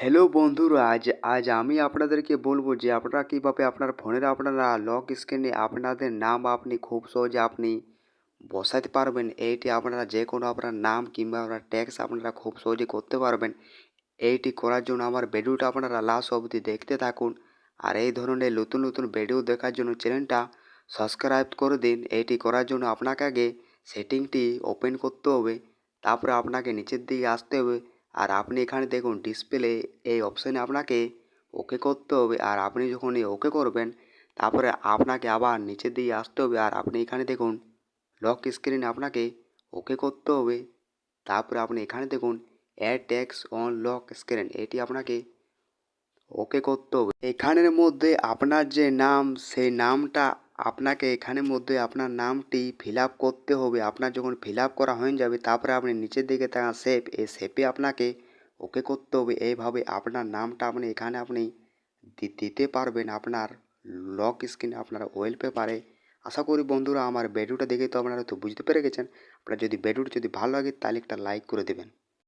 Hello বন্ধুরা, আজ আমি আপনাদেরকে বলবো যে আপনারা কীভাবে আপনার ফোনের আপনারা লক স্ক্রিনে আপনাদের নাম আপনি খুব সহজে আপনি বসাতে পারবেন। এইটি আপনারা যে কোনো আপনার নাম কিংবা আপনার ট্যাক্স আপনারা খুব সহজে করতে পারবেন। এইটি করার জন্য আমার ভিডিওটা আপনারা লাস্ট অবধি দেখতে থাকুন। আর এই ধরনের নতুন নতুন ভিডিও দেখার জন্য চ্যানেলটা সাবস্ক্রাইব করে দিন। এইটি করার জন্য আপনাকে আগে সেটিংটি ওপেন করতে হবে, তারপরে আপনাকে নিচের দিকে আসতে হবে। আর আপনি এখানে দেখুন ডিসপ্লে এই অপশানে আপনাকে ওকে করতে হবে। আর আপনি যখন এই ওকে করবেন তারপরে আপনাকে আবার নিচের দিকে আসতে হবে। আর আপনি এখানে দেখুন লক স্ক্রিনে আপনাকে ওকে করতে হবে। তারপরে আপনি এখানে দেখুন add text on lock screen, এটি আপনাকে ওকে করতে হবে। এখানের মধ্যে আপনার যে নাম সেই নামটা আপনাকে এখানের মধ্যে আপনার নামটি ফিল আপ করতে হবে। আপনার যখন ফিল আপ করা হয়ে যাবে তারপরে আপনি নিচের দিকে থাকা সেভ, এই সেভে আপনাকে ওকে করতে হবে। এইভাবে আপনার নামটা আপনি এখানে আপনি দিতে পারবেন আপনার লক স্ক্রিনে আপনার ওয়ালপেপারে। আশা করি বন্ধুরা আমার ভিডিওটা দেখে তো আপনারা তো বুঝতে পেরে গেছেন। আপনার যদি ভিডিওটা যদি ভালো লাগে তাহলে একটা লাইক করে দেবেন।